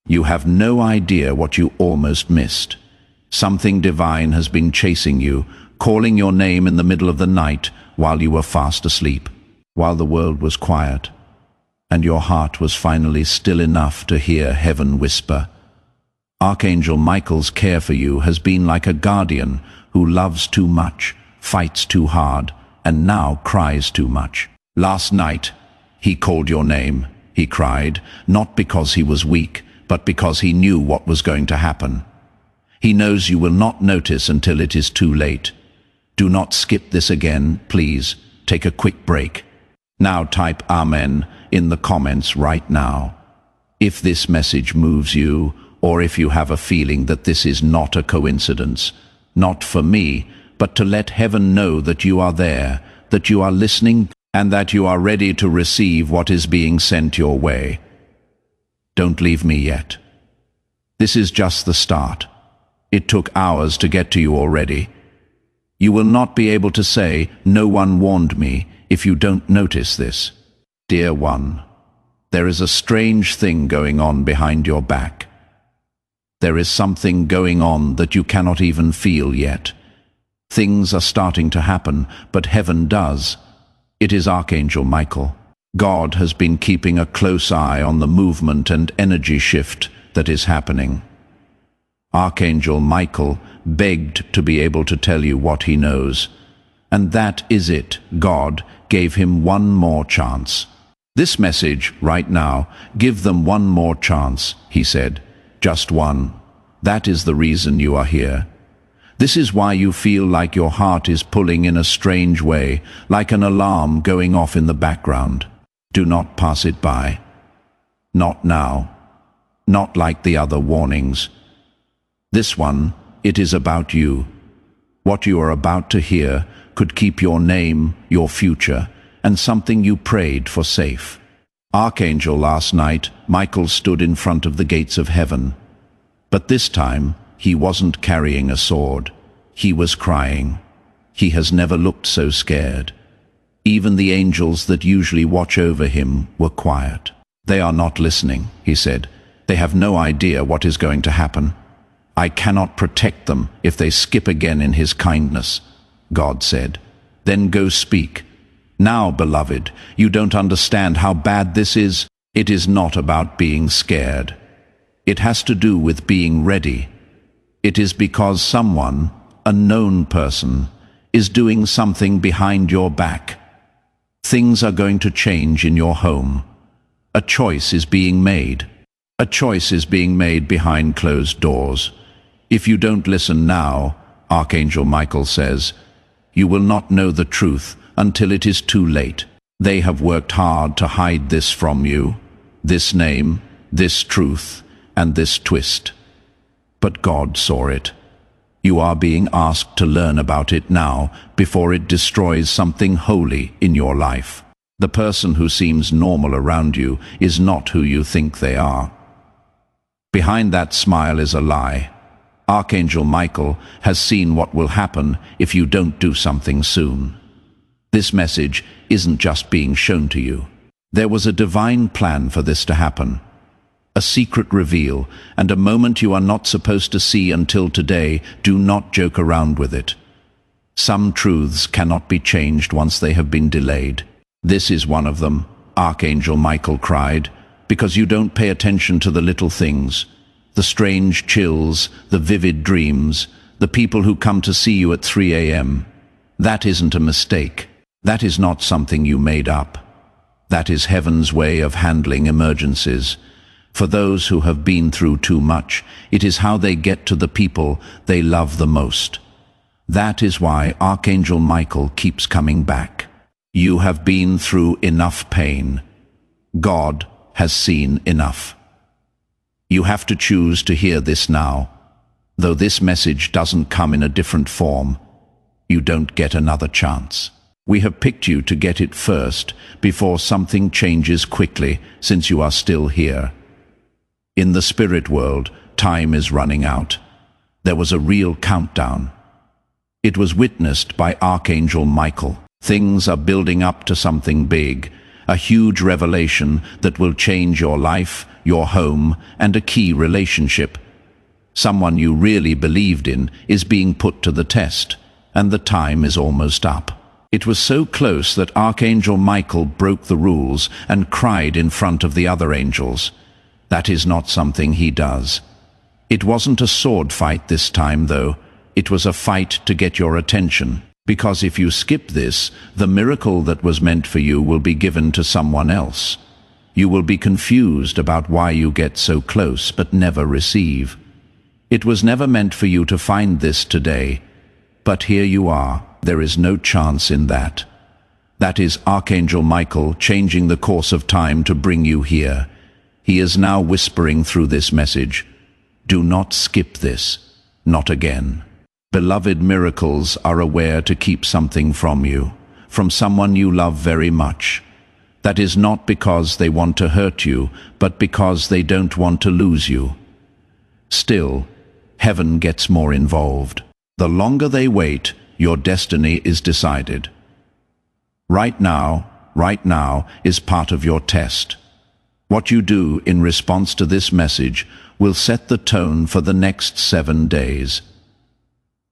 You have no idea what you almost missed. Something divine has been chasing you, calling your name in the middle of the night while you were fast asleep, while the world was quiet, and your heart was finally still enough to hear heaven whisper. Archangel Michael's care for you has been like a guardian who loves too much, fights too hard, and now cries too much. Last night, he called your name. He cried, not because he was weak, but because he knew what was going to happen. He knows you will not notice until it is too late. Do not skip this again, please. Take a quick break. Now type Amen in the comments right now. If this message moves you, or if you have a feeling that this is not a coincidence, not for me, but to let heaven know that you are there, that you are listening, and that you are ready to receive what is being sent your way. Don't leave me yet. This is just the start. It took hours to get to you already. You will not be able to say, "No one warned me," if you don't notice this. Dear one, there is a strange thing going on behind your back. There is something going on that you cannot even feel yet. Things are starting to happen, but heaven does. It is Archangel Michael. God has been keeping a close eye on the movement and energy shift that is happening. Archangel Michael begged to be able to tell you what he knows. And that is it. God gave him one more chance. This message, right now, give them one more chance, he said. Just one. That is the reason you are here. This is why you feel like your heart is pulling in a strange way, like an alarm going off in the background. Do not pass it by. Not now. Not like the other warnings. This one, it is about you. What you are about to hear could keep your name, your future, and something you prayed for safe. Archangel, last night, Michael stood in front of the gates of heaven. But this time, he wasn't carrying a sword. He was crying. He has never looked so scared. Even the angels that usually watch over him were quiet. They are not listening, he said. They have no idea what is going to happen. I cannot protect them if they skip again in his kindness, God said. Then go speak. Now, beloved, you don't understand how bad this is. It is not about being scared. It has to do with being ready. It is because someone, a known person, is doing something behind your back. Things are going to change in your home. A choice is being made. A choice is being made behind closed doors. If you don't listen now, Archangel Michael says, you will not know the truth until it is too late. They have worked hard to hide this from you, this name, this truth, and this twist. But God saw it. You are being asked to learn about it now before it destroys something holy in your life. The person who seems normal around you is not who you think they are. Behind that smile is a lie. Archangel Michael has seen what will happen if you don't do something soon. This message isn't just being shown to you. There was a divine plan for this to happen. A secret reveal, and a moment you are not supposed to see until today. Do not joke around with it. Some truths cannot be changed once they have been delayed. This is one of them, Archangel Michael cried, because you don't pay attention to the little things. The strange chills, the vivid dreams, the people who come to see you at 3 a.m. That isn't a mistake. That is not something you made up. That is heaven's way of handling emergencies. For those who have been through too much, it is how they get to the people they love the most. That is why Archangel Michael keeps coming back. You have been through enough pain. God has seen enough. You have to choose to hear this now. Though this message doesn't come in a different form, you don't get another chance. We have picked you to get it first, before something changes quickly, since you are still here. In the spirit world, time is running out. There was a real countdown. It was witnessed by Archangel Michael. Things are building up to something big, a huge revelation that will change your life, your home, and a key relationship. Someone you really believed in is being put to the test, and the time is almost up. It was so close that Archangel Michael broke the rules and cried in front of the other angels. That is not something he does. It wasn't a sword fight this time, though. It was a fight to get your attention. Because if you skip this, the miracle that was meant for you will be given to someone else. You will be confused about why you get so close but never receive. It was never meant for you to find this today, but here you are. There is no chance in that. That is Archangel Michael changing the course of time to bring you here. He is now whispering through this message. Do not skip this. Not again. Beloved, miracles are aware to keep something from you, from someone you love very much. That is not because they want to hurt you, but because they don't want to lose you. Still, heaven gets more involved. The longer they wait, your destiny is decided. Right now is part of your test. What you do in response to this message will set the tone for the next 7 days.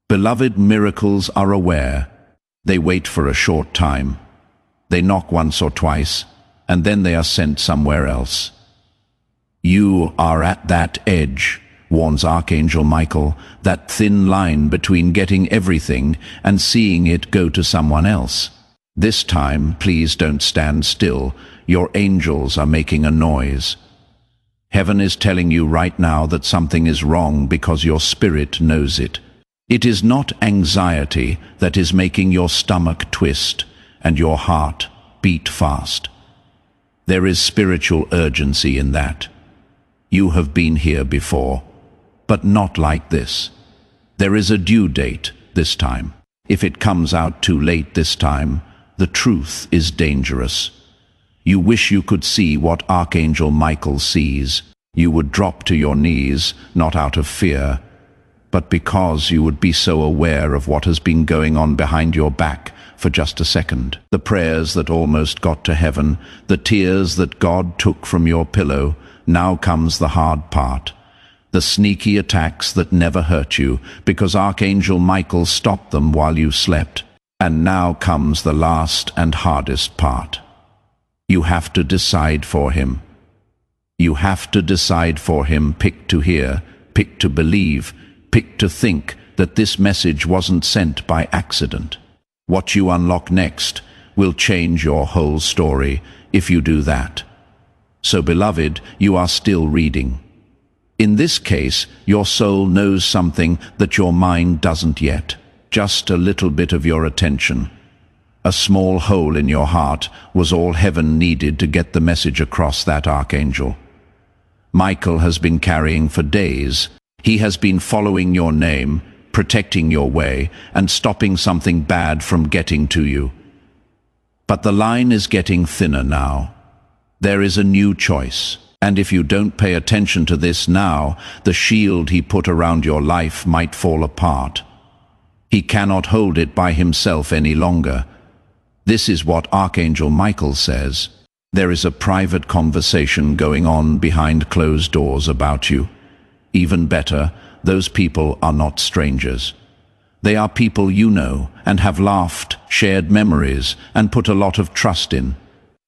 Beloved, miracles are aware. They wait for a short time. They knock once or twice, and then they are sent somewhere else. You are at that edge, warns Archangel Michael, that thin line between getting everything and seeing it go to someone else. This time, please don't stand still. Your angels are making a noise. Heaven is telling you right now that something is wrong because your spirit knows it. It is not anxiety that is making your stomach twist and your heart beat fast. There is spiritual urgency in that. You have been here before, but not like this. There is a due date this time. If it comes out too late this time, the truth is dangerous. You wish you could see what Archangel Michael sees. You would drop to your knees, not out of fear, but because you would be so aware of what has been going on behind your back for just a second. The prayers that almost got to heaven, the tears that God took from your pillow. Now comes the hard part. The sneaky attacks that never hurt you, because Archangel Michael stopped them while you slept. And now comes the last and hardest part. You have to decide for him. You have to decide for him. Pick to hear, pick to believe, pick to think that this message wasn't sent by accident. What you unlock next will change your whole story if you do that. So, beloved, you are still reading. In this case, your soul knows something that your mind doesn't yet. Just a little bit of your attention. A small hole in your heart was all heaven needed to get the message across that archangel. Michael has been carrying for days. He has been following your name, protecting your way, and stopping something bad from getting to you. But the line is getting thinner now. There is a new choice. And if you don't pay attention to this now, the shield he put around your life might fall apart. He cannot hold it by himself any longer. This is what Archangel Michael says. There is a private conversation going on behind closed doors about you. Even better, those people are not strangers. They are people you know and have laughed, shared memories, and put a lot of trust in.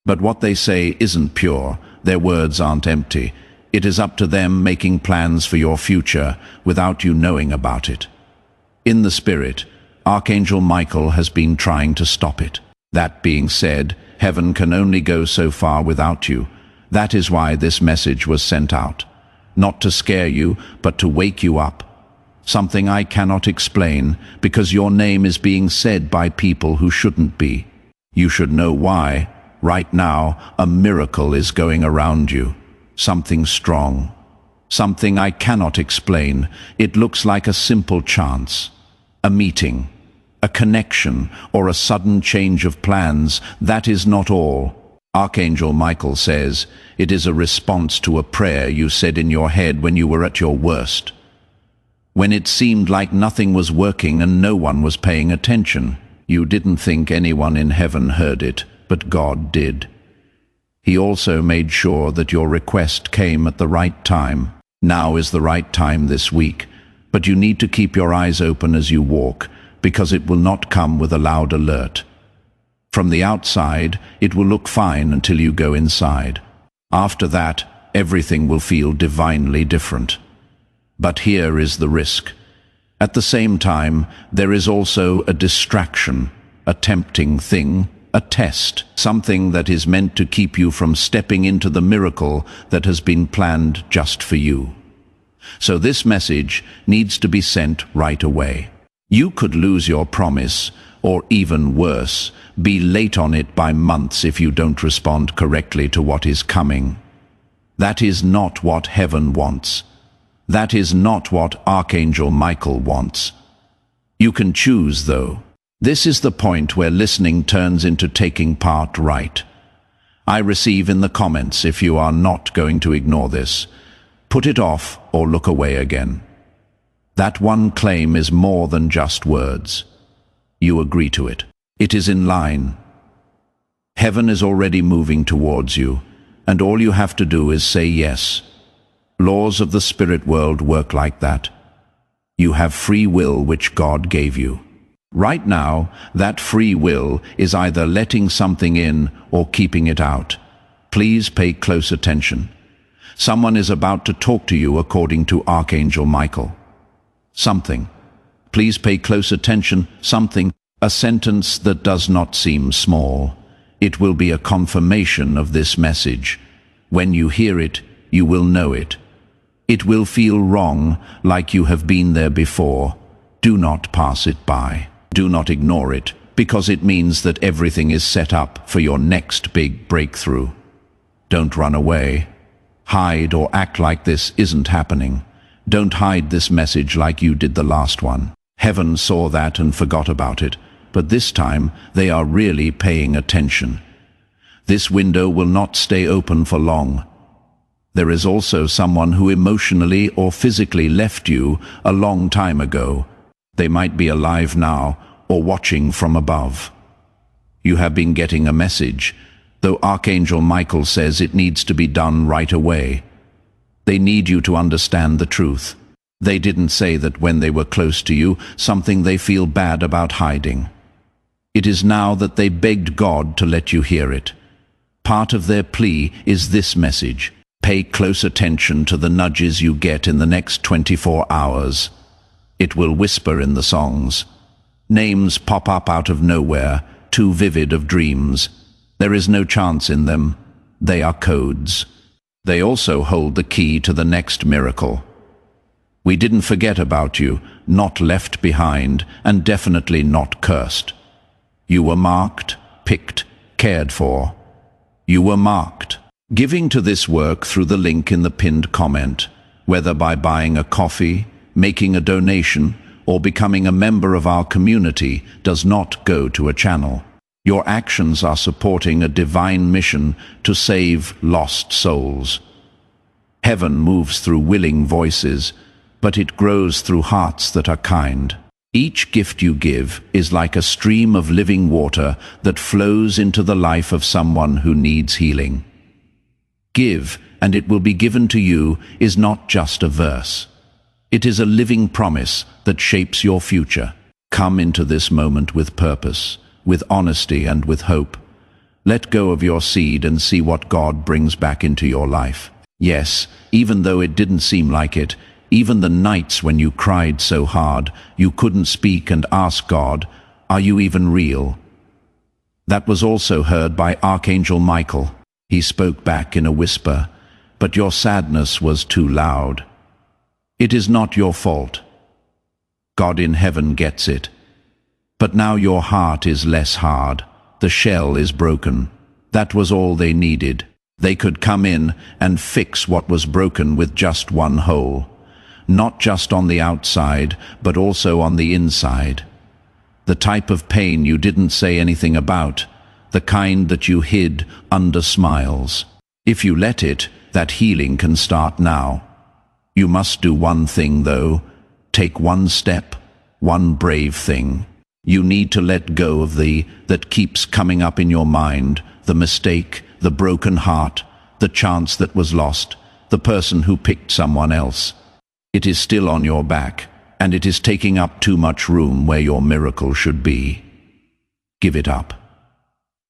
But what they say isn't pure. Their words aren't empty. It is up to them making plans for your future without you knowing about it. In the spirit, Archangel Michael has been trying to stop it. That being said, heaven can only go so far without you. That is why this message was sent out. Not to scare you, but to wake you up. Something I cannot explain, because your name is being said by people who shouldn't be. You should know why. Right now, a miracle is going around you. Something strong. Something I cannot explain. It looks like a simple chance. A meeting. A connection, or a sudden change of plans. That is not all. Archangel Michael says it is a response to a prayer you said in your head when you were at your worst. When it seemed like nothing was working and no one was paying attention. You didn't think anyone in heaven heard it, but God did. He also made sure that your request came at the right time. Now is the right time this week, but you need to keep your eyes open as you walk, because it will not come with a loud alert. From the outside, it will look fine until you go inside. After that, everything will feel divinely different. But here is the risk. At the same time, there is also a distraction, a tempting thing, a test, something that is meant to keep you from stepping into the miracle that has been planned just for you. So this message needs to be sent right away. You could lose your promise, or even worse, be late on it by months if you don't respond correctly to what is coming. That is not what heaven wants. That is not what Archangel Michael wants. You can choose, though. This is the point where listening turns into taking part right. I receive in the comments if you are not going to ignore this. Put it off or look away again. That one claim is more than just words. You agree to it. It is in line. Heaven is already moving towards you, and all you have to do is say yes. Laws of the spirit world work like that. You have free will which God gave you. Right now, that free will is either letting something in or keeping it out. Please pay close attention. Someone is about to talk to you according to Archangel Michael. Something. Please pay close attention. Something. A sentence that does not seem small. It will be a confirmation of this message. When you hear it, you will know it. It will feel wrong, like you have been there before. Do not pass it by. Do not ignore it, because it means that everything is set up for your next big breakthrough. Don't run away. Hide or act like this isn't happening. Don't hide this message like you did the last one. Heaven saw that and forgot about it, but this time they are really paying attention. This window will not stay open for long. There is also someone who emotionally or physically left you a long time ago. They might be alive now or watching from above. You have been getting a message, though Archangel Michael says it needs to be done right away. They need you to understand the truth. They didn't say that when they were close to you, something they feel bad about hiding. It is now that they begged God to let you hear it. Part of their plea is this message. Pay close attention to the nudges you get in the next 24 hours. It will whisper in the songs. Names pop up out of nowhere, too vivid of dreams. There is no chance in them. They are codes. They also hold the key to the next miracle. We didn't forget about you, not left behind, and definitely not cursed. You were marked, picked, cared for. You were marked. Giving to this work through the link in the pinned comment, whether by buying a coffee, making a donation, or becoming a member of our community, does not go to a channel. Your actions are supporting a divine mission to save lost souls. Heaven moves through willing voices, but it grows through hearts that are kind. Each gift you give is like a stream of living water that flows into the life of someone who needs healing. Give, and it will be given to you is not just a verse. It is a living promise that shapes your future. Come into this moment with purpose, with honesty and with hope. Let go of your seed and see what God brings back into your life. Yes, even though it didn't seem like it, even the nights when you cried so hard, you couldn't speak and ask God, "Are you even real?" That was also heard by Archangel Michael. He spoke back in a whisper, "But your sadness was too loud." It is not your fault. God in heaven gets it. But now your heart is less hard. The shell is broken. That was all they needed. They could come in and fix what was broken with just one hole. Not just on the outside, but also on the inside. The type of pain you didn't say anything about, the kind that you hid under smiles. If you let it, that healing can start now. You must do one thing, though. Take one step, one brave thing. You need to let go of that keeps coming up in your mind, the mistake, the broken heart, the chance that was lost, the person who picked someone else. It is still on your back, and it is taking up too much room where your miracle should be. Give it up.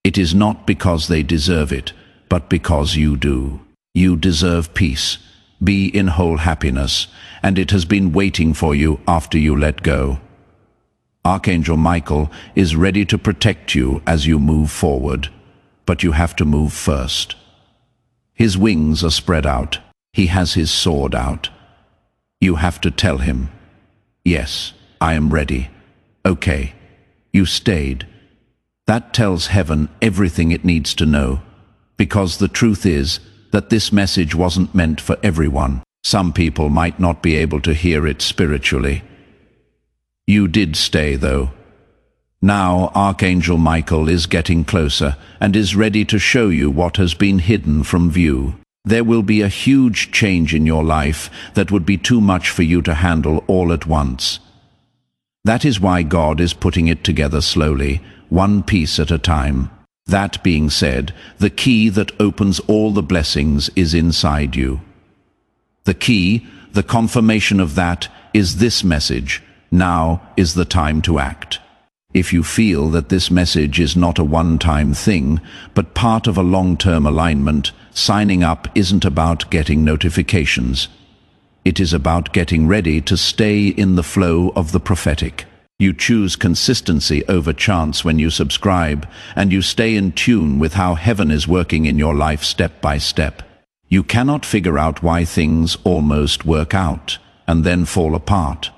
It is not because they deserve it, but because you do. You deserve peace. Be in whole happiness, and it has been waiting for you after you let go. Archangel Michael is ready to protect you as you move forward, but you have to move first. His wings are spread out. He has his sword out. You have to tell him, "Yes, I am ready." Okay, you stayed. That tells heaven everything it needs to know, because the truth is that this message wasn't meant for everyone. Some people might not be able to hear it spiritually. You did stay, though. Now Archangel Michael is getting closer and is ready to show you what has been hidden from view. There will be a huge change in your life that would be too much for you to handle all at once. That is why God is putting it together slowly, one piece at a time. That being said, the key that opens all the blessings is inside you. The key, the confirmation of that, is this message: now is the time to act. If you feel that this message is not a one-time thing, but part of a long-term alignment, signing up isn't about getting notifications. It is about getting ready to stay in the flow of the prophetic. You choose consistency over chance when you subscribe, and you stay in tune with how heaven is working in your life step by step. You cannot figure out why things almost work out and then fall apart.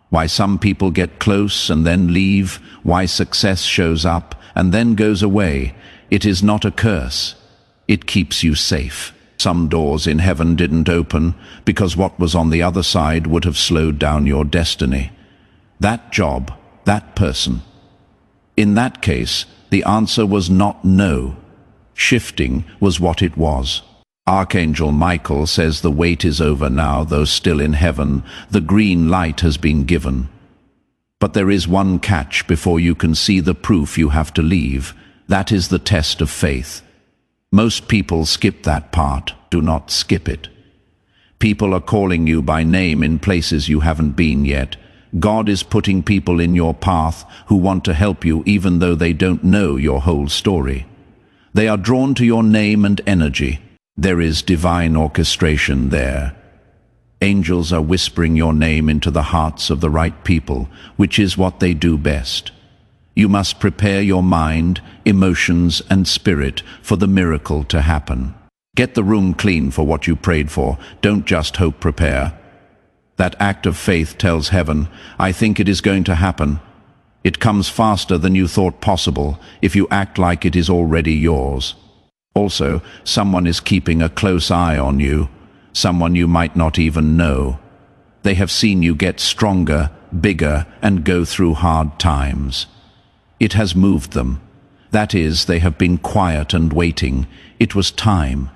Why some people get close and then leave, why success shows up and then goes away. It is not a curse. It keeps you safe. Some doors in heaven didn't open because what was on the other side would have slowed down your destiny. That job, that person. In that case, the answer was not no. Shifting was what it was. Archangel Michael says the wait is over now, though still in heaven. The green light has been given. But there is one catch before you can see the proof you have to leave. That is the test of faith. Most people skip that part. Do not skip it. People are calling you by name in places you haven't been yet. God is putting people in your path who want to help you even though they don't know your whole story. They are drawn to your name and energy. There is divine orchestration there. Angels are whispering your name into the hearts of the right people, which is what they do best. You must prepare your mind, emotions, and spirit for the miracle to happen. Get the room clean for what you prayed for. Don't just hope, prepare. That act of faith tells heaven, I think it is going to happen. It comes faster than you thought possible if you act like it is already yours. Also, someone is keeping a close eye on you, someone you might not even know. They have seen you get stronger, bigger, and go through hard times. It has moved them. That is, they have been quiet and waiting. It was time.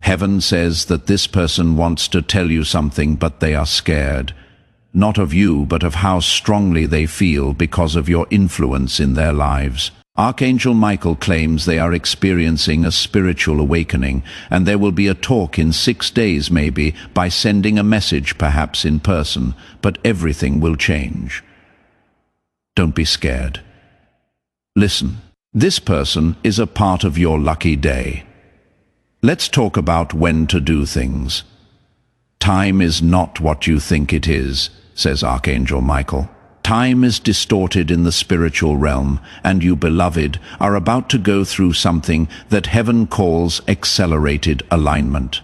Heaven says that this person wants to tell you something, but they are scared. Not of you, but of how strongly they feel because of your influence in their lives. Archangel Michael claims they are experiencing a spiritual awakening, and there will be a talk in 6 days maybe, by sending a message perhaps in person, but everything will change. Don't be scared. Listen, this person is a part of your lucky day. Let's talk about when to do things. Time is not what you think it is, says Archangel Michael. Time is distorted in the spiritual realm, and you, beloved, are about to go through something that heaven calls accelerated alignment.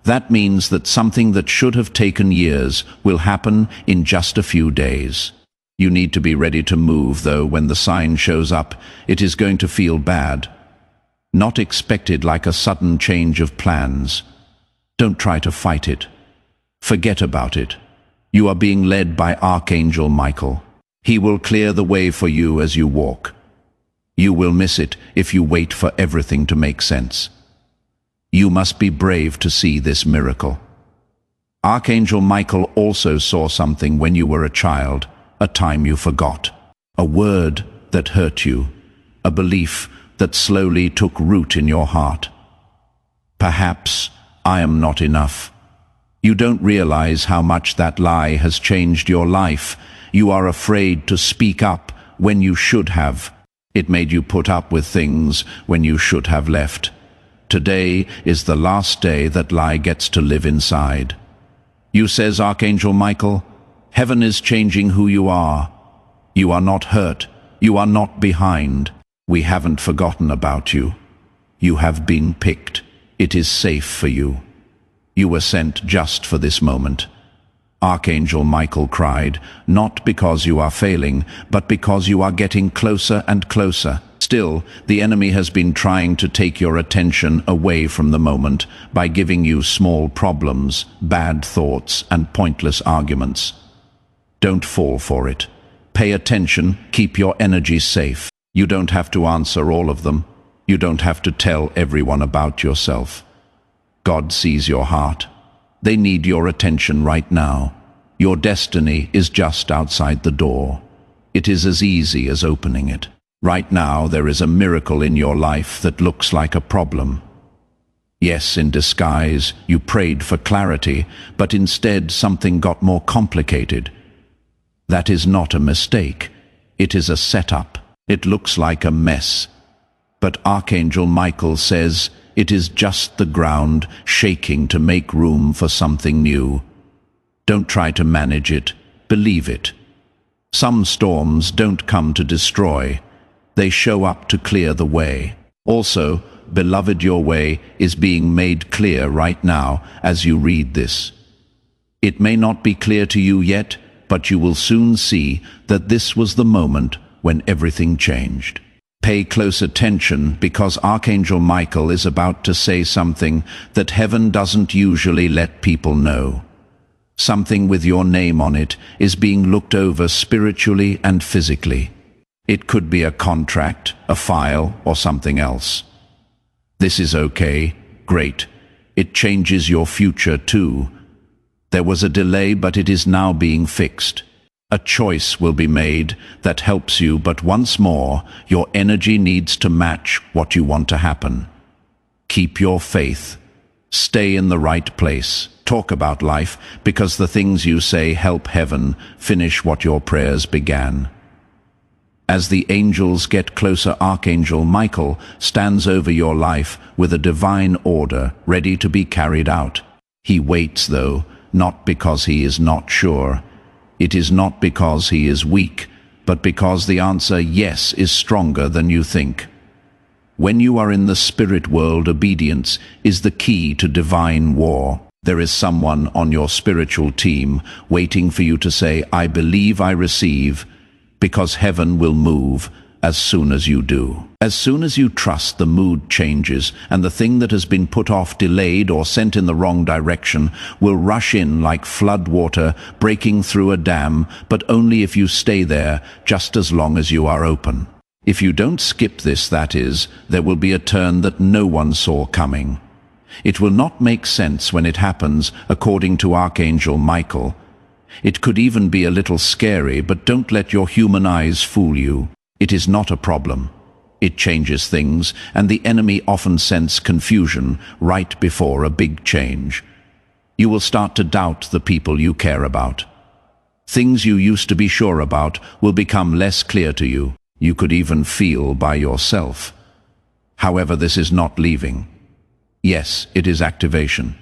That means that something that should have taken years will happen in just a few days. You need to be ready to move, though. When the sign shows up, it is going to feel bad. Not expected, like a sudden change of plans. Don't try to fight it. Forget about it. You are being led by Archangel Michael. He will clear the way for you as you walk. You will miss it if you wait for everything to make sense. You must be brave to see this miracle. Archangel Michael also saw something when you were a child, a time you forgot. A word that hurt you, a belief that slowly took root in your heart. Perhaps I am not enough. You don't realize how much that lie has changed your life. You are afraid to speak up when you should have. It made you put up with things when you should have left. Today is the last day that lie gets to live inside. You, says Archangel Michael, heaven is changing who you are. You are not hurt. You are not behind. We haven't forgotten about you. You have been picked. It is safe for you. You were sent just for this moment. Archangel Michael cried, not because you are failing, but because you are getting closer and closer. Still, the enemy has been trying to take your attention away from the moment by giving you small problems, bad thoughts, and pointless arguments. Don't fall for it. Pay attention, keep your energy safe. You don't have to answer all of them. You don't have to tell everyone about yourself. God sees your heart. They need your attention right now. Your destiny is just outside the door. It is as easy as opening it. Right now, there is a miracle in your life that looks like a problem. Yes, in disguise, you prayed for clarity, but instead something got more complicated. That is not a mistake. It is a setup. It looks like a mess. But Archangel Michael says it is just the ground shaking to make room for something new. Don't try to manage it. Believe it. Some storms don't come to destroy. They show up to clear the way. Also, beloved, your way is being made clear right now as you read this. It may not be clear to you yet, but you will soon see that this was the moment when everything changed. Pay close attention because Archangel Michael is about to say something that heaven doesn't usually let people know. Something with your name on it is being looked over spiritually and physically. It could be a contract, a file, or something else. This is okay, great. It changes your future too. There was a delay, but it is now being fixed. A choice will be made that helps you, but once more, your energy needs to match what you want to happen. Keep your faith. Stay in the right place. Talk about life, because the things you say help heaven finish what your prayers began. As the angels get closer, Archangel Michael stands over your life with a divine order ready to be carried out. He waits, though, not because he is not sure. It is not because he is weak, but because the answer yes is stronger than you think. When you are in the spirit world, obedience is the key to divine war. There is someone on your spiritual team waiting for you to say, I believe, I receive, because heaven will move as soon as you do. As soon as you trust, the mood changes, and the thing that has been put off, delayed, or sent in the wrong direction will rush in like flood water breaking through a dam, but only if you stay there just as long as you are open. If you don't skip this, that is, there will be a turn that no one saw coming. It will not make sense when it happens, according to Archangel Michael. It could even be a little scary, but don't let your human eyes fool you. It is not a problem. It changes things, and the enemy often sense confusion right before a big change. You will start to doubt the people you care about. Things you used to be sure about will become less clear to you. You could even feel by yourself. However, this is not leaving. Yes, it is activation.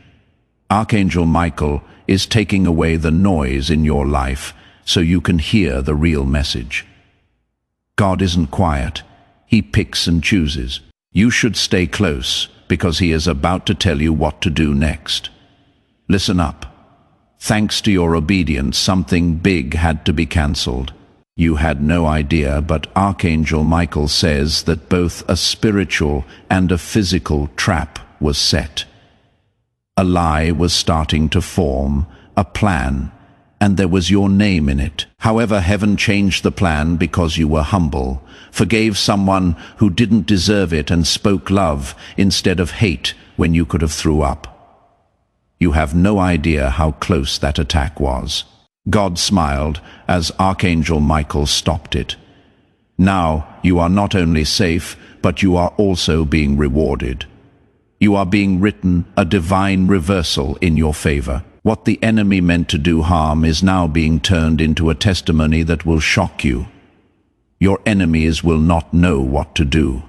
Archangel Michael is taking away the noise in your life so you can hear the real message. God isn't quiet. He picks and chooses. You should stay close because he is about to tell you what to do next. Listen up. Thanks to your obedience, something big had to be cancelled. You had no idea, but Archangel Michael says that both a spiritual and a physical trap was set. A lie was starting to form, a plan, and there was your name in it. However, heaven changed the plan because you were humble, forgave someone who didn't deserve it, and spoke love instead of hate when you could have threw up. You have no idea how close that attack was. God smiled as Archangel Michael stopped it. Now you are not only safe, but you are also being rewarded. You are being written a divine reversal in your favor. What the enemy meant to do harm is now being turned into a testimony that will shock you. Your enemies will not know what to do.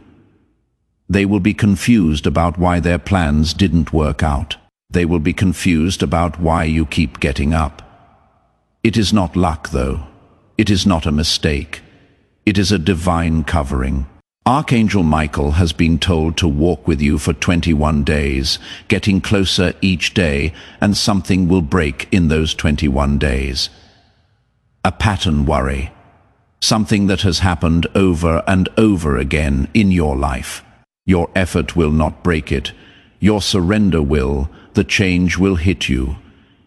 They will be confused about why their plans didn't work out. They will be confused about why you keep getting up. It is not luck, though. It is not a mistake. It is a divine covering. Archangel Michael has been told to walk with you for 21 days, getting closer each day, and something will break in those 21 days. A pattern worry. Something that has happened over and over again in your life. Your effort will not break it. Your surrender will. The change will hit you.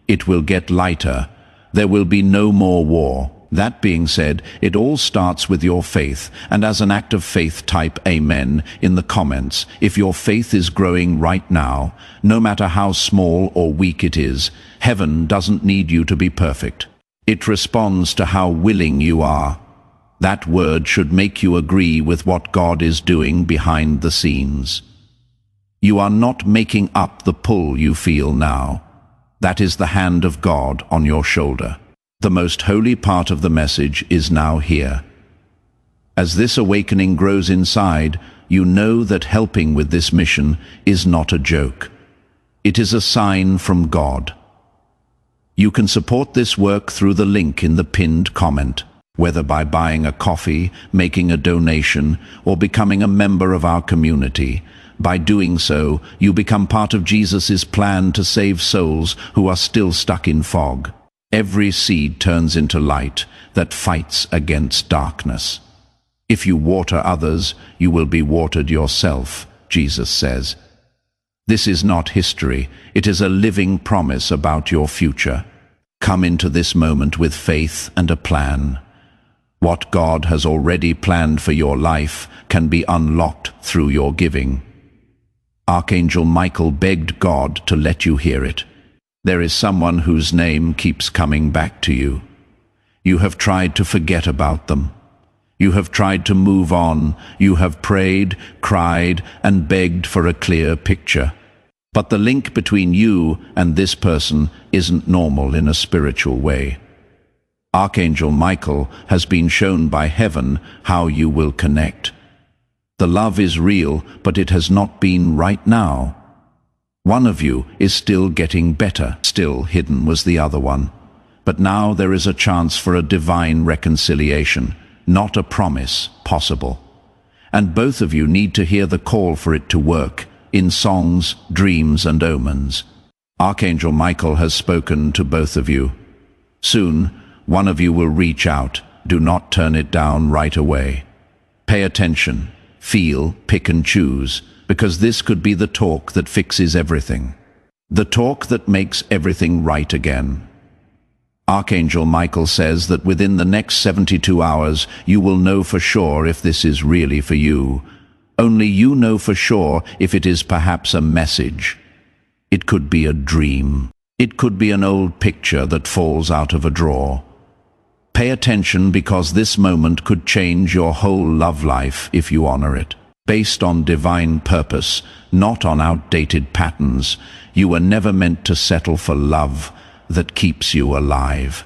It will get lighter. There will be no more war. That being said, it all starts with your faith, and as an act of faith, type Amen in the comments if your faith is growing right now. No matter how small or weak it is, heaven doesn't need you to be perfect. It responds to how willing you are. That word should make you agree with what God is doing behind the scenes. You are not making up the pull you feel now. That is the hand of God on your shoulder. The most holy part of the message is now here. As this awakening grows inside, you know that helping with this mission is not a joke. It is a sign from God. You can support this work through the link in the pinned comment, whether by buying a coffee, making a donation, or becoming a member of our community. By doing so, you become part of Jesus' plan to save souls who are still stuck in fog. Every seed turns into light that fights against darkness. If you water others, you will be watered yourself, Jesus says. This is not history. It is a living promise about your future. Come into this moment with faith and a plan. What God has already planned for your life can be unlocked through your giving. Archangel Michael begged God to let you hear it. There is someone whose name keeps coming back to you. You have tried to forget about them. You have tried to move on. You have prayed, cried, and begged for a clear picture. But the link between you and this person isn't normal in a spiritual way. Archangel Michael has been shown by heaven how you will connect. The love is real, but it has not been right now. One of you is still getting better. Still hidden was the other one. But now there is a chance for a divine reconciliation, not a promise, possible. And both of you need to hear the call for it to work, in songs, dreams, and omens. Archangel Michael has spoken to both of you. Soon, one of you will reach out. Do not turn it down right away. Pay attention, feel, pick and choose, because this could be the talk that fixes everything. The talk that makes everything right again. Archangel Michael says that within the next 72 hours you will know for sure if this is really for you. Only you know for sure if it is perhaps a message. It could be a dream. It could be an old picture that falls out of a drawer. Pay attention, because this moment could change your whole love life if you honor it. Based on divine purpose, not on outdated patterns. You were never meant to settle for love that keeps you alive.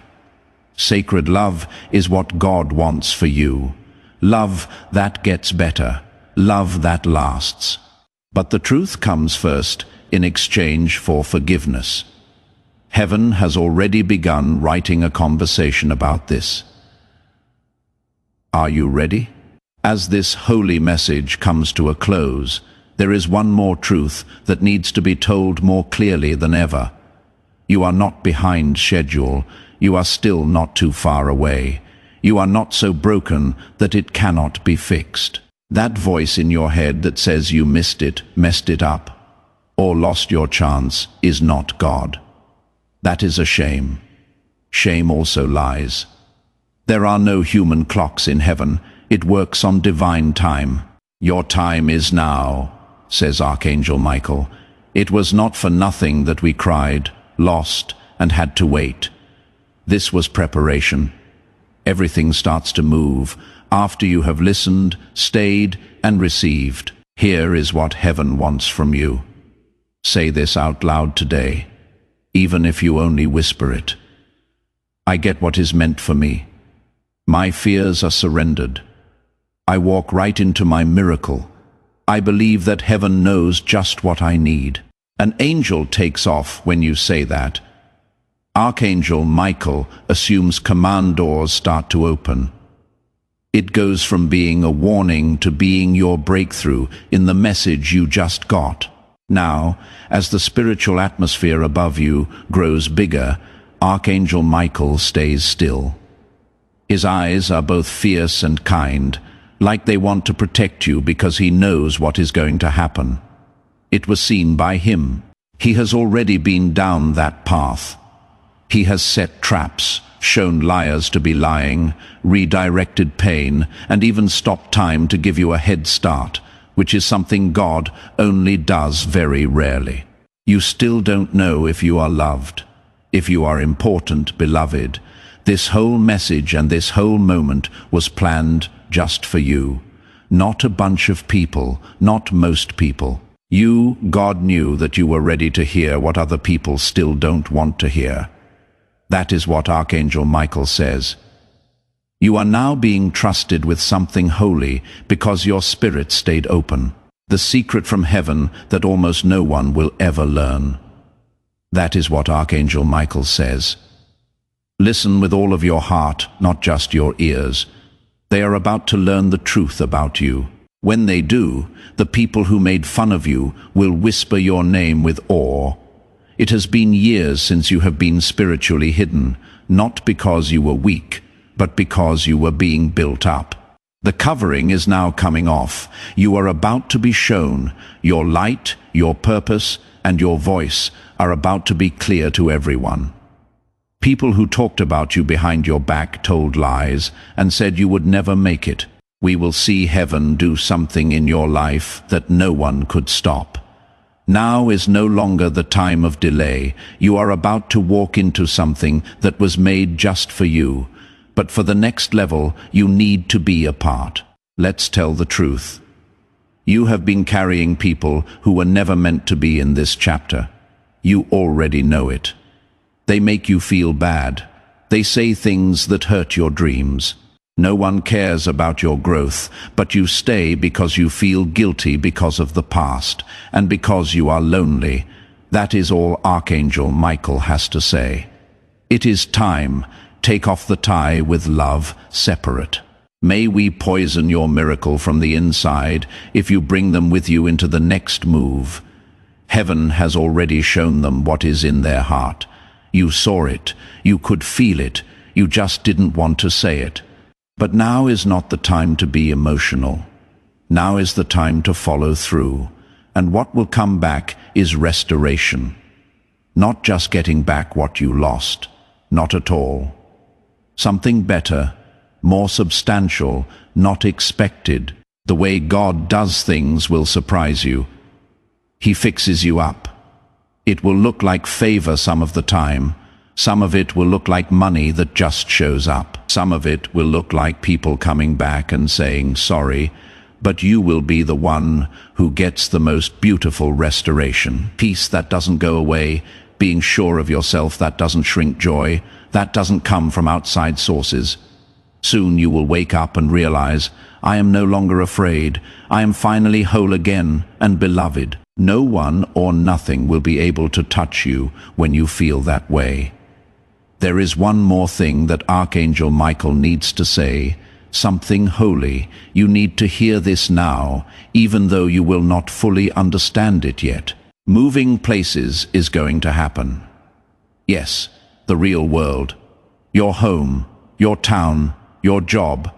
Sacred love is what God wants for you. Love that gets better. Love that lasts. But the truth comes first in exchange for forgiveness. Heaven has already begun writing a conversation about this. Are you ready? As this holy message comes to a close, there is one more truth that needs to be told more clearly than ever. You are not behind schedule. You are still not too far away. You are not so broken that it cannot be fixed. That voice in your head that says you missed it, messed it up, or lost your chance is not God. That is a shame. Shame also lies. There are no human clocks in heaven. It works on divine time. Your time is now, says Archangel Michael. It was not for nothing that we cried, lost, and had to wait. This was preparation. Everything starts to move after you have listened, stayed, and received. Here is what heaven wants from you. Say this out loud today, even if you only whisper it. I get what is meant for me. My fears are surrendered. I walk right into my miracle. I believe that heaven knows just what I need. An angel takes off when you say that. Archangel Michael assumes command doors start to open. It goes from being a warning to being your breakthrough in the message you just got. Now, as the spiritual atmosphere above you grows bigger, Archangel Michael stays still. His eyes are both fierce and kind, like they want to protect you because he knows what is going to happen. It was seen by him. He has already been down that path. He has set traps, shown liars to be lying, redirected pain, and even stopped time to give you a head start, which is something God only does very rarely. You still don't know if you are loved, if you are important, beloved. This whole message and this whole moment was planned just for you. Not a bunch of people, not most people. You, God knew that you were ready to hear what other people still don't want to hear. That is what Archangel Michael says. You are now being trusted with something holy because your spirit stayed open. The secret from heaven that almost no one will ever learn. That is what Archangel Michael says. Listen with all of your heart, not just your ears. They are about to learn the truth about you. When they do, the people who made fun of you will whisper your name with awe. It has been years since you have been spiritually hidden, not because you were weak, but because you were being built up. The covering is now coming off. You are about to be shown. Your light, your purpose, and your voice are about to be clear to everyone. People who talked about you behind your back told lies and said you would never make it. We will see heaven do something in your life that no one could stop. Now is no longer the time of delay. You are about to walk into something that was made just for you. But for the next level, you need to be a part. Let's tell the truth. You have been carrying people who were never meant to be in this chapter. You already know it. They make you feel bad. They say things that hurt your dreams. No one cares about your growth, but you stay because you feel guilty because of the past, and because you are lonely. That is all Archangel Michael has to say. It is time. Take off the tie with love, separate. May we poison your miracle from the inside if you bring them with you into the next move. Heaven has already shown them what is in their heart. You saw it, you could feel it, you just didn't want to say it. But now is not the time to be emotional. Now is the time to follow through. And what will come back is restoration. Not just getting back what you lost. Not at all. Something better, more substantial, not expected. The way God does things will surprise you. He fixes you up. It will look like favor some of the time. Some of it will look like money that just shows up. Some of it will look like people coming back and saying sorry, but you will be the one who gets the most beautiful restoration. Peace that doesn't go away, being sure of yourself that doesn't shrink joy, that doesn't come from outside sources. Soon you will wake up and realize, I am no longer afraid. I am finally whole again and beloved. No one or nothing will be able to touch you when you feel that way. There is one more thing that Archangel Michael needs to say, something holy. You need to hear this now, even though you will not fully understand it yet. Moving places is going to happen. Yes, the real world. Your home, your town, your job.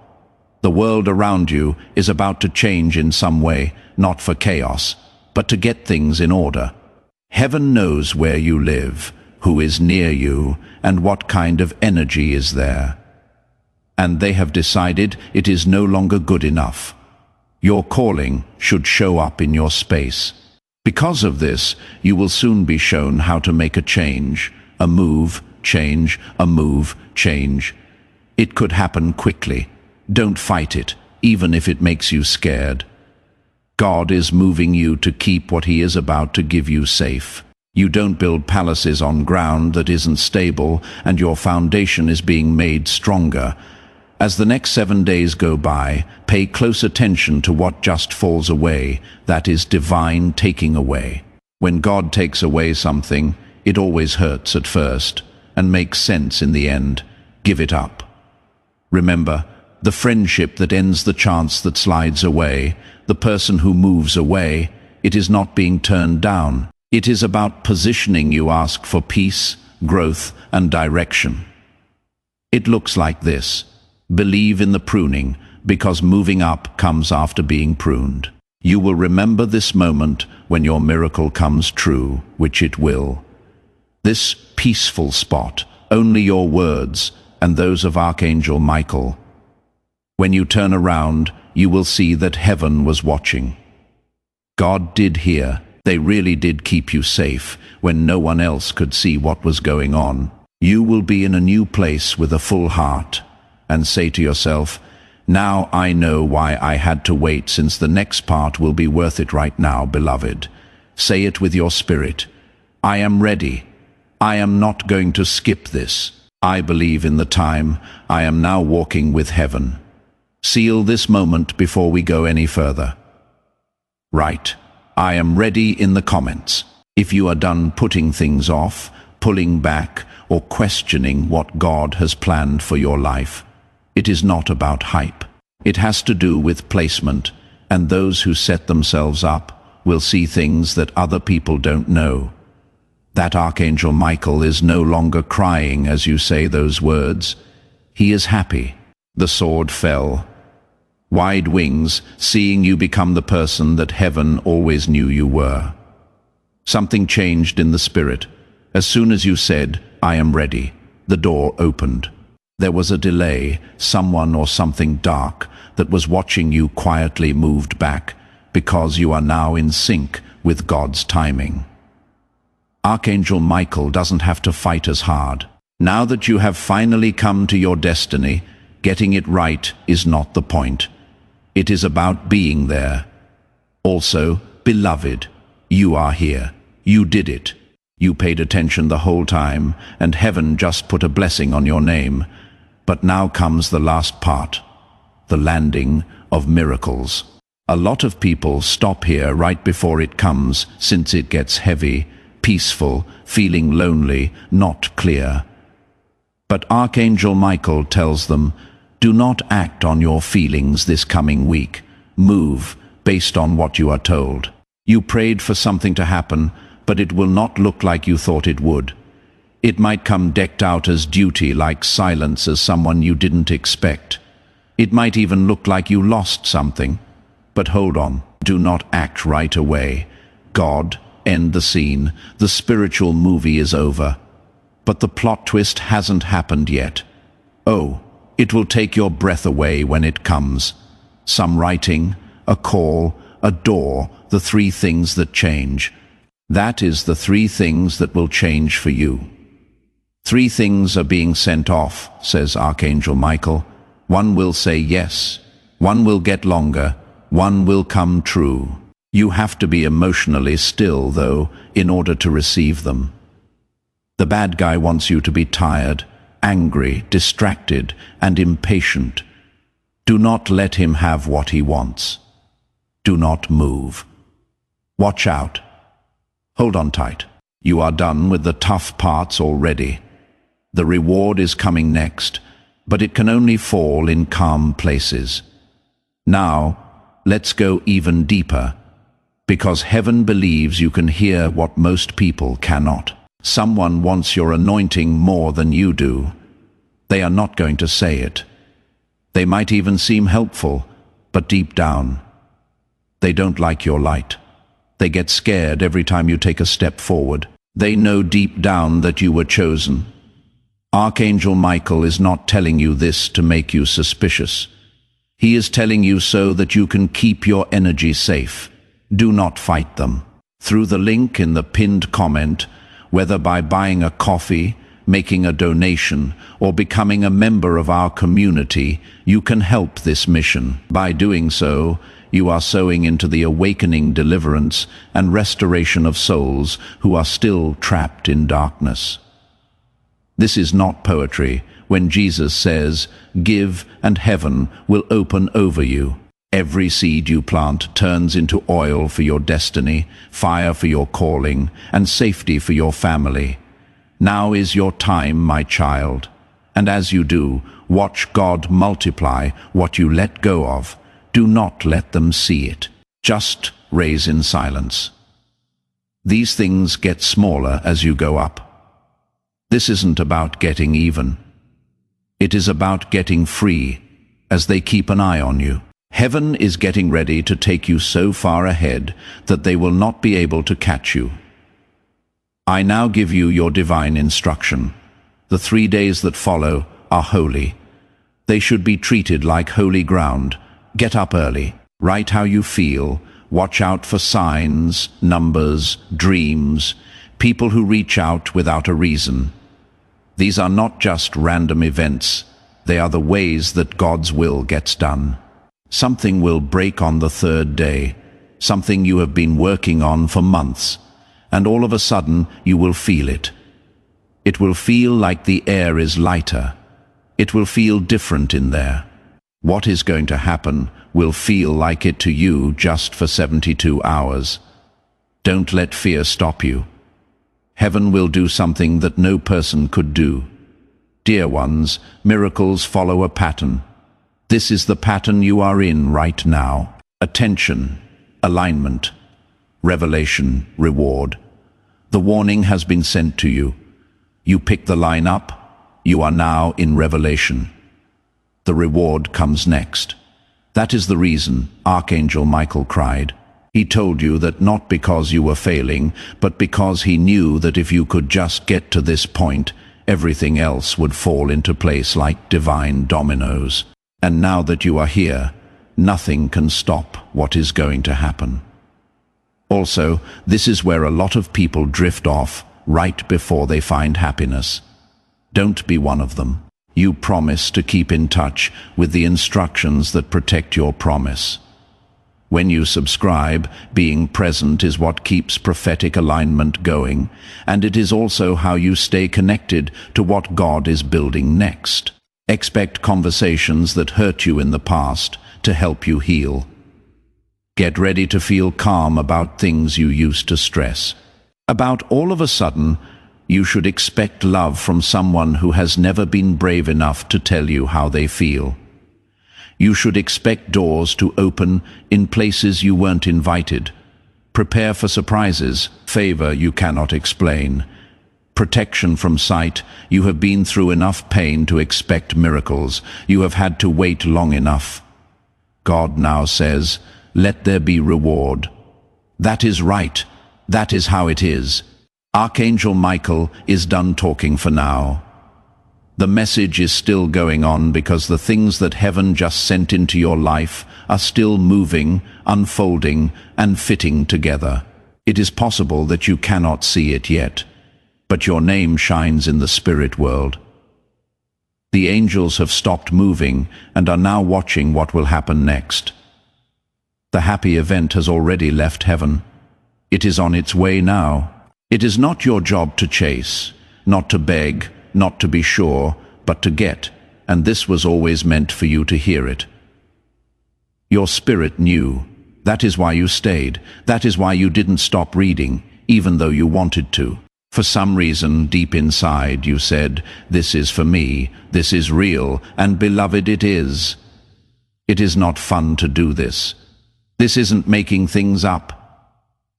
The world around you is about to change in some way, not for chaos, but to get things in order. Heaven knows where you live, who is near you, and what kind of energy is there. And they have decided it is no longer good enough. Your calling should show up in your space. Because of this, you will soon be shown how to make a change, a move, change, a move, change. It could happen quickly. Don't fight it, even if it makes you scared. God is moving you to keep what He is about to give you safe. You don't build palaces on ground that isn't stable, and your foundation is being made stronger. As the next 7 days go by, pay close attention to what just falls away. That is divine taking away. When God takes away something, it always hurts at first and makes sense in the end. Give it up. Remember, the friendship that ends the chance that slides away, the person who moves away, it is not being turned down. It is about positioning. You ask for peace, growth, and direction. It looks like this. Believe in the pruning, because moving up comes after being pruned. You will remember this moment when your miracle comes true, which it will. This peaceful spot, only your words and those of Archangel Michael. When you turn around, you will see that heaven was watching. God did hear. They really did keep you safe when no one else could see what was going on. You will be in a new place with a full heart and say to yourself, now I know why I had to wait, since the next part will be worth it right now, beloved. Say it with your spirit. I am ready. I am not going to skip this. I believe in the time. I am now walking with heaven. Seal this moment before we go any further. Right. I am ready in the comments. If you are done putting things off, pulling back, or questioning what God has planned for your life, it is not about hype. It has to do with placement, and those who set themselves up will see things that other people don't know. That Archangel Michael is no longer crying as you say those words. He is happy. The sword fell. Wide wings, seeing you become the person that heaven always knew you were. Something changed in the spirit. As soon as you said, I am ready, the door opened. There was a delay. Someone or something dark that was watching you quietly moved back, because you are now in sync with God's timing. Archangel Michael doesn't have to fight as hard. Now that you have finally come to your destiny, getting it right is not the point. It is about being there. Also, beloved, you are here. You did it. You paid attention the whole time, and heaven just put a blessing on your name. But now comes the last part, the landing of miracles. A lot of people stop here right before it comes, since it gets heavy, peaceful, feeling lonely, not clear. But Archangel Michael tells them, do not act on your feelings this coming week. Move based on what you are told. You prayed for something to happen, but it will not look like you thought it would. It might come decked out as duty, like silence as someone you didn't expect. It might even look like you lost something. But hold on, do not act right away. God, end the scene. The spiritual movie is over. But the plot twist hasn't happened yet. Oh, it will take your breath away when it comes. Some writing, a call, a door, the 3 things that change. That is the 3 things that will change for you. 3 things are being sent off, says Archangel Michael. 1 will say yes. 1 will get longer. 1 will come true. You have to be emotionally still, though, in order to receive them. The bad guy wants you to be tired, angry, distracted, and impatient. Do not let him have what he wants. Do not move. Watch out. Hold on tight. You are done with the tough parts already. The reward is coming next, but it can only fall in calm places. Now, let's go even deeper, because heaven believes you can hear what most people cannot. Someone wants your anointing more than you do. They are not going to say it. They might even seem helpful, but deep down, they don't like your light. They get scared every time you take a step forward. They know deep down that you were chosen. Archangel Michael is not telling you this to make you suspicious. He is telling you so that you can keep your energy safe. Do not fight them. Through the link in the pinned comment, whether by buying a coffee, making a donation, or becoming a member of our community, you can help this mission. By doing so, You are sowing into the awakening, deliverance, and restoration of souls who are still trapped in darkness. This is not poetry when Jesus says, "Give and heaven will open over you." Every seed you plant turns into oil for your destiny, fire for your calling, and safety for your family. Now is your time, my child. And as you do, watch God multiply what you let go of. Do not let them see it. Just raise in silence. These things get smaller as you go up. This isn't about getting even. It is about getting free as they keep an eye on you. Heaven is getting ready to take you so far ahead that they will not be able to catch you. I now give you your divine instruction. The 3 days that follow are holy. They should be treated like holy ground. Get up early. Write how you feel. Watch out for signs, numbers, dreams, people who reach out without a reason. These are not just random events. They are the ways that God's will gets done. Something will break on the 3rd day, something you have been working on for months, and all of a sudden you will feel it. It will feel like the air is lighter. It will feel different in there. What is going to happen will feel like it to you just for 72 hours. Don't let fear stop you. Heaven will do something that no person could do. Dear ones, miracles follow a pattern. This is the pattern you are in right now. Attention, alignment, revelation, reward. The warning has been sent to you. You pick the line up. You are now in revelation. The reward comes next. That is the reason Archangel Michael cried. He told you that not because you were failing, but because he knew that if you could just get to this point, everything else would fall into place like divine dominoes. And now that you are here, nothing can stop what is going to happen. Also, this is where a lot of people drift off right before they find happiness. Don't be one of them. You promise to keep in touch with the instructions that protect your promise. When you subscribe, being present is what keeps prophetic alignment going, and it is also how you stay connected to what God is building next. Expect conversations that hurt you in the past to help you heal. Get ready to feel calm about things you used to stress. About all of a sudden, you should expect love from someone who has never been brave enough to tell you how they feel. You should expect doors to open in places you weren't invited. Prepare for surprises, favor you cannot explain. Protection from sight. You have been through enough pain to expect miracles. You have had to wait long enough. God now says, let there be reward. That is right. That is how it is. Archangel Michael is done talking for now. The message is still going on because the things that heaven just sent into your life are still moving, unfolding, and fitting together. It is possible that you cannot see it yet, but your name shines in the spirit world. The angels have stopped moving and are now watching what will happen next. The happy event has already left heaven. It is on its way now. It is not your job to chase, not to beg, not to be sure, but to get, and this was always meant for you to hear it. Your spirit knew. That is why you stayed. That is why you didn't stop reading, even though you wanted to. For some reason, deep inside, you said, this is for me, this is real, and beloved it is. It is not fun to do this. This isn't making things up.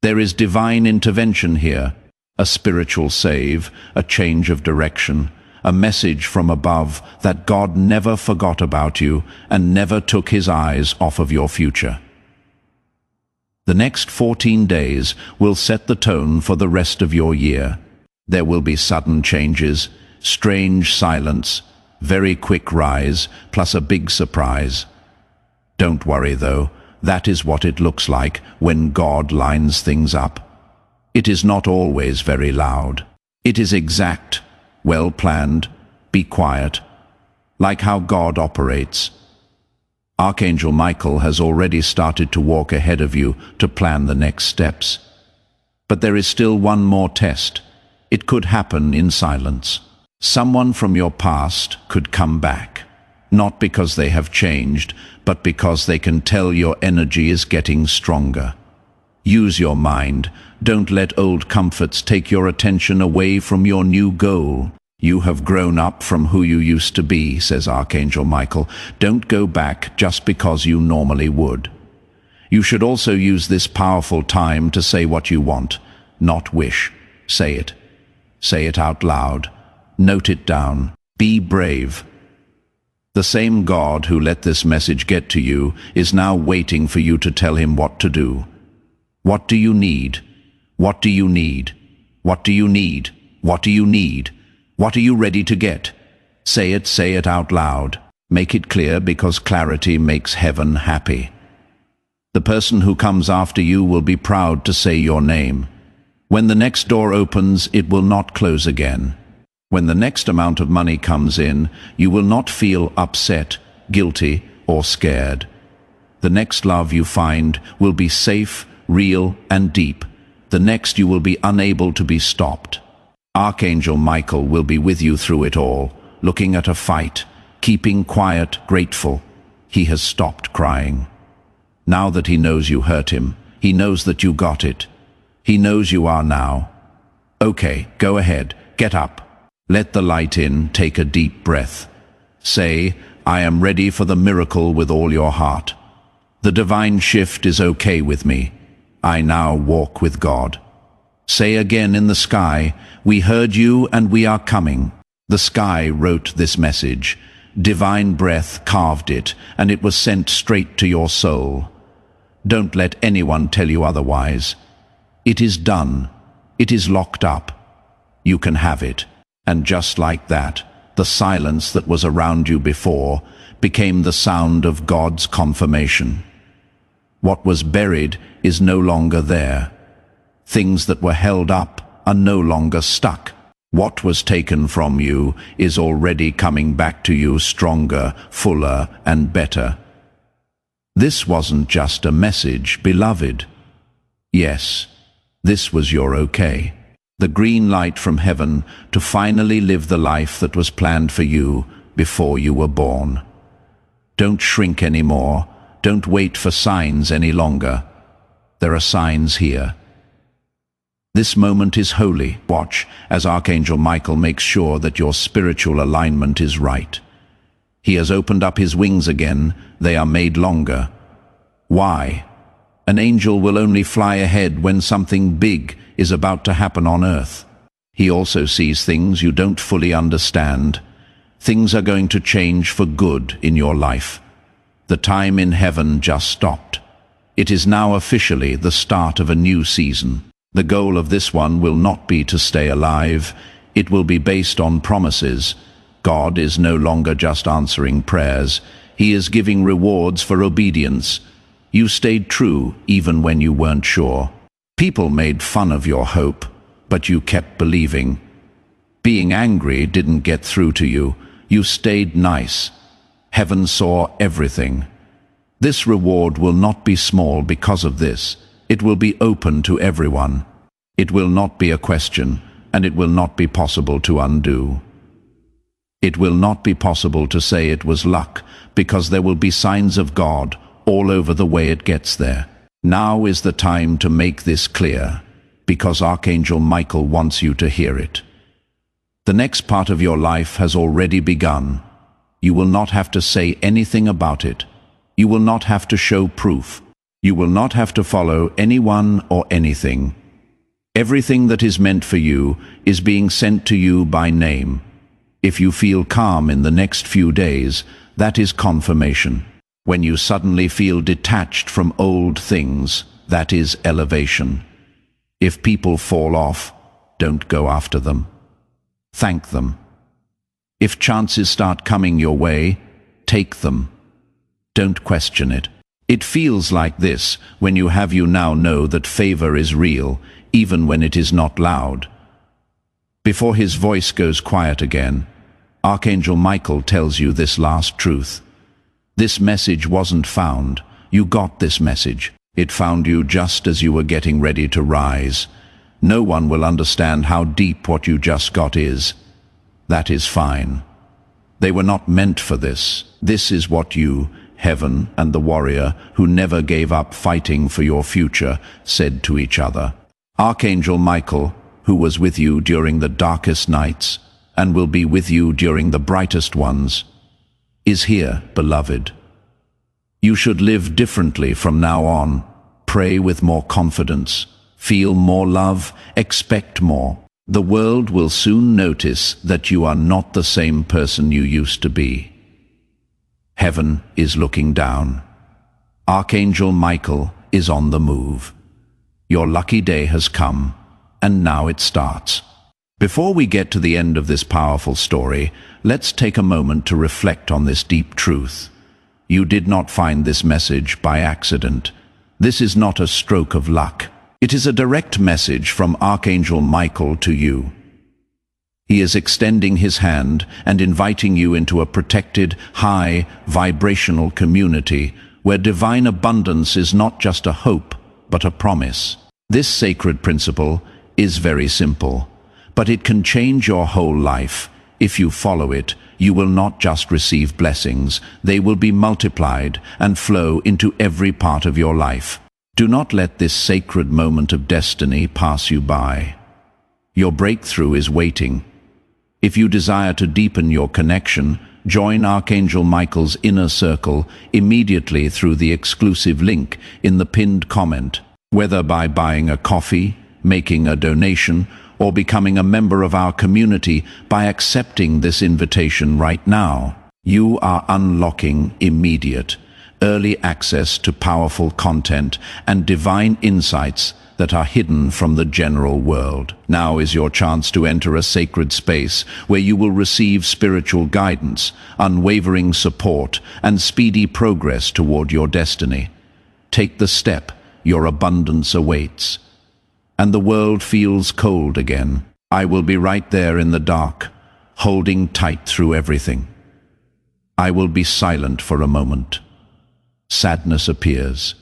There is divine intervention here. A spiritual save, a change of direction, a message from above that God never forgot about you and never took his eyes off of your future. The next 14 days will set the tone for the rest of your year. There will be sudden changes, strange silence, very quick rise, plus a big surprise. Don't worry though, that is what it looks like when God lines things up. It is not always very loud. It is exact, well planned, be quiet, like how God operates. Archangel Michael has already started to walk ahead of you to plan the next steps. But there is still one more test. It could happen in silence. Someone from your past could come back, not because they have changed, but because they can tell your energy is getting stronger. Use your mind. Don't let old comforts take your attention away from your new goal. You have grown up from who you used to be, says Archangel Michael. Don't go back just because you normally would. You should also use this powerful time to say what you want, not wish. Say it. Say it out loud. Note it down. Be brave. The same God who let this message get to you is now waiting for you to tell him what to do. What do you need? What do you need? What do you need? What do you need? What are you ready to get? Say it out loud. Make it clear, because clarity makes heaven happy. The person who comes after you will be proud to say your name. When the next door opens, it will not close again. When the next amount of money comes in, you will not feel upset, guilty, or scared. The next love you find will be safe, real, and deep. The next you will be unable to be stopped. Archangel Michael will be with you through it all, looking at a fight, keeping quiet, grateful. He has stopped crying. Now that he knows you hurt him, he knows that you got it. He knows you are now. Okay, go ahead, get up. Let the light in, take a deep breath. Say, I am ready for the miracle with all your heart. The divine shift is okay with me. I now walk with God. Say again in the sky, we heard you and we are coming. The sky wrote this message. Divine breath carved it, and it was sent straight to your soul. Don't let anyone tell you otherwise. It is done. It is locked up. You can have it. And just like that, the silence that was around you before became the sound of God's confirmation. What was buried is no longer there. Things that were held up are no longer stuck. What was taken from you is already coming back to you stronger, fuller, and better. This wasn't just a message, beloved. Yes, this was your okay. The green light from heaven to finally live the life that was planned for you before you were born. Don't shrink anymore. Don't wait for signs any longer. There are signs here. This moment is holy. Watch as Archangel Michael makes sure that your spiritual alignment is right. He has opened up his wings again. They are made longer. Why? An angel will only fly ahead when something big is about to happen on earth. He also sees things you don't fully understand. Things are going to change for good in your life. The time in heaven just stopped. It is now officially the start of a new season. The goal of this one will not be to stay alive. It will be based on promises. God is no longer just answering prayers. He is giving rewards for obedience. You stayed true even when you weren't sure. People made fun of your hope, but you kept believing. Being angry didn't get through to you. You stayed nice. Heaven saw everything. This reward will not be small because of this. It will be open to everyone. It will not be a question, and it will not be possible to undo. It will not be possible to say it was luck, because there will be signs of God all over the way it gets there. Now is the time to make this clear, because Archangel Michael wants you to hear it. The next part of your life has already begun. You will not have to say anything about it. You will not have to show proof. You will not have to follow anyone or anything. Everything that is meant for you is being sent to you by name. If you feel calm in the next few days, that is confirmation. When you suddenly feel detached from old things, that is elevation. If people fall off, don't go after them. Thank them. If chances start coming your way, take them. Don't question it. It feels like this when you now know that favor is real, even when it is not loud. Before his voice goes quiet again, Archangel Michael tells you this last truth. This message wasn't found. You got this message. It found you just as you were getting ready to rise. No one will understand how deep what you just got is. That is fine. They were not meant for this. This is what you, Heaven, and the warrior who never gave up fighting for your future, said to each other. Archangel Michael, who was with you during the darkest nights, and will be with you during the brightest ones, is here, beloved. You should live differently from now on. Pray with more confidence. Feel more love. Expect more. The world will soon notice that you are not the same person you used to be. Heaven is looking down. Archangel Michael is on the move. Your lucky day has come, and now it starts. Before we get to the end of this powerful story, let's take a moment to reflect on this deep truth. You did not find this message by accident. This is not a stroke of luck. It is a direct message from Archangel Michael to you. He is extending his hand and inviting you into a protected, high, vibrational community where divine abundance is not just a hope, but a promise. This sacred principle is very simple, but it can change your whole life. If you follow it, you will not just receive blessings, they will be multiplied and flow into every part of your life. Do not let this sacred moment of destiny pass you by. Your breakthrough is waiting. If you desire to deepen your connection, join Archangel Michael's inner circle immediately through the exclusive link in the pinned comment. Whether by buying a coffee, making a donation, or becoming a member of our community by accepting this invitation right now, you are unlocking immediate, early access to powerful content and divine insights that are hidden from the general world. Now is your chance to enter a sacred space where you will receive spiritual guidance, unwavering support, and speedy progress toward your destiny. Take the step, your abundance awaits. And the world feels cold again. I will be right there in the dark, holding tight through everything. I will be silent for a moment. Sadness appears.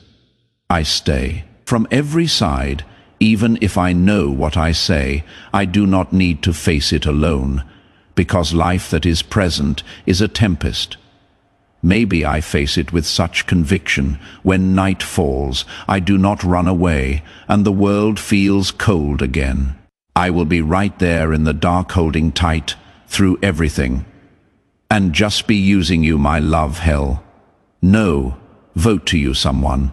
I stay. From every side, even if I know what I say, I do not need to face it alone, because life that is present is a tempest. Maybe I face it with such conviction. When night falls, I do not run away, and the world feels cold again. I will be right there in the dark, holding tight through everything. And just be using you, my love hell. No, vote to you, someone.